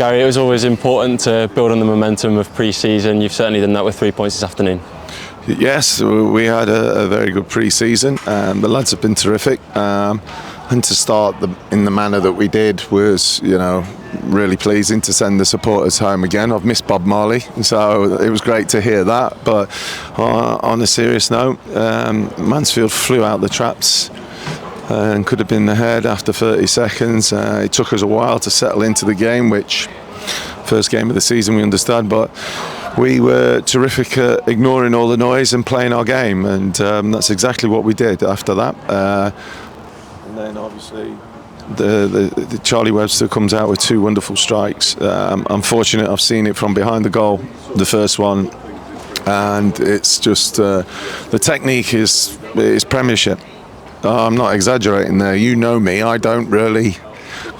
Gary, it was always important to build on the momentum of pre-season. You've certainly done that with 3 points this afternoon. Yes, we had a very good pre-season. The lads have been terrific. And to start in the manner that we did was, really pleasing to send the supporters home again. I've missed Bob Marley, so it was great to hear that. But on a serious note, Mansfield flew out the traps and could have been ahead after 30 seconds. It took us a while to settle into the game, which first game of the season we understand, but we were terrific at ignoring all the noise and playing our game, and that's exactly what we did after that. And then obviously the Charlie Webster comes out with 2 wonderful strikes. I'm fortunate I've seen it from behind the goal, the first one, and it's just the technique is Premiership. I'm not exaggerating there. You know me, I don't really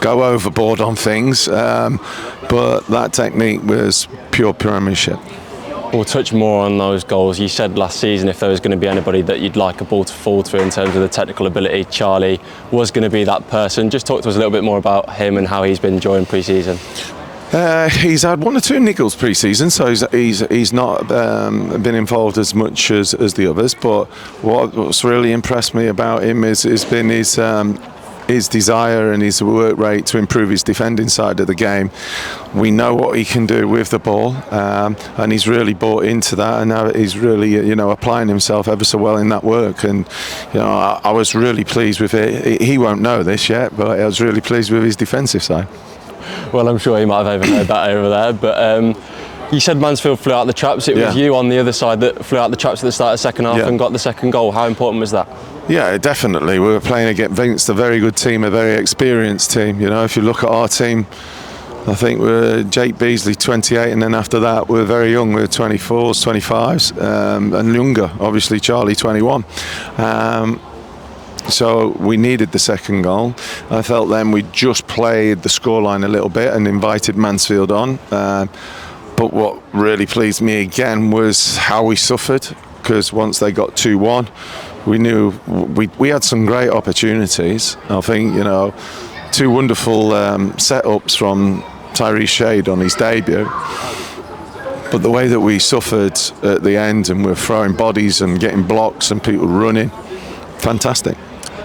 go overboard on things, but that technique was pure Premiership. We'll touch more on those goals. You said last season if there was going to be anybody that you'd like a ball to fall to in terms of the technical ability, Charlie was going to be that person. Just talk to us a little bit more about him and how he's been enjoying pre-season. He's had 1 or 2 niggles pre-season, so he's not been involved as much as the others. But what's really impressed me about him has been his desire and his work rate to improve his defending side of the game. We know what he can do with the ball, and he's really bought into that, and now he's really applying himself ever so well in that work. And I was really pleased with it. He won't know this yet, but I was really pleased with his defensive side. Well, I'm sure he might have overheard that over there, but you said Mansfield flew out the traps. It was you on the other side that flew out the traps at the start of the second half and got the second goal. How important was that? Yeah, definitely. We were playing against a very good team, a very experienced team. If you look at our team, I think we're Jake Beasley 28, and then after that we're very young. We're 24s, 25s, and younger, obviously Charlie 21. So we needed the second goal. I felt then we just played the scoreline a little bit and invited Mansfield on. But what really pleased me again was how we suffered, because once they got 2-1, we knew we had some great opportunities. I think 2 wonderful setups from Tyrese Shade on his debut. But the way that we suffered at the end, and we're throwing bodies and getting blocks and people running, fantastic.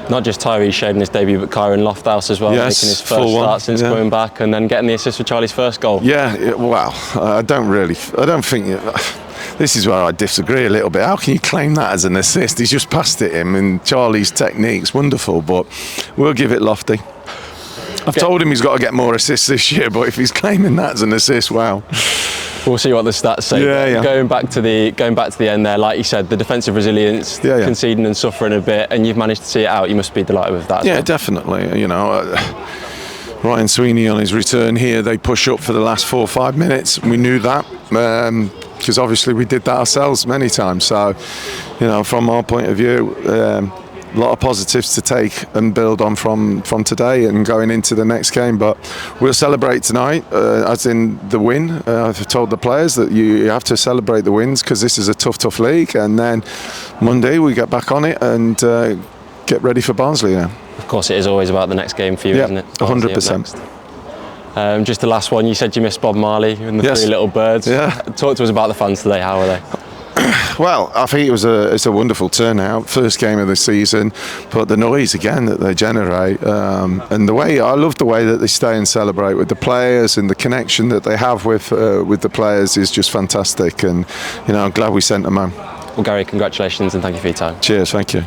Not just Tyrese Shade in his debut, but Kyron Lofthouse as well, making his first start since coming back, and then getting the assist for Charlie's first goal. Yeah, well, I don't think. This is where I disagree a little bit. How can you claim that as an assist? He's just passed it him, and Charlie's technique's wonderful, but we'll give it Lofty. I've told him he's got to get more assists this year, but if he's claiming that as an assist, wow. We'll see what the stats say. Yeah. Going back to the end there, like you said, the defensive resilience, conceding and suffering a bit, and you've managed to see it out. You must be delighted with that. Yeah, definitely. Ryan Sweeney on his return here, they push up for the last 4 or 5 minutes. We knew that because obviously we did that ourselves many times. So, from our point of view, a lot of positives to take and build on from today and going into the next game. But we'll celebrate tonight, as in the win. I've told the players that you have to celebrate the wins, because this is a tough league. And then Monday we get back on it and get ready for Barnsley now. Of course, it is always about the next game for you, isn't it? 100%. Just the last one, you said you missed Bob Marley and the 3 little birds. Yeah. Talk to us about the fans today. How are they? Well, I think it's a wonderful turnout, first game of the season, but the noise again that they generate, and I love the way that they stay and celebrate with the players, and the connection that they have with the players is just fantastic, and I'm glad we sent them home. Well, Gary, congratulations and thank you for your time. Cheers, thank you.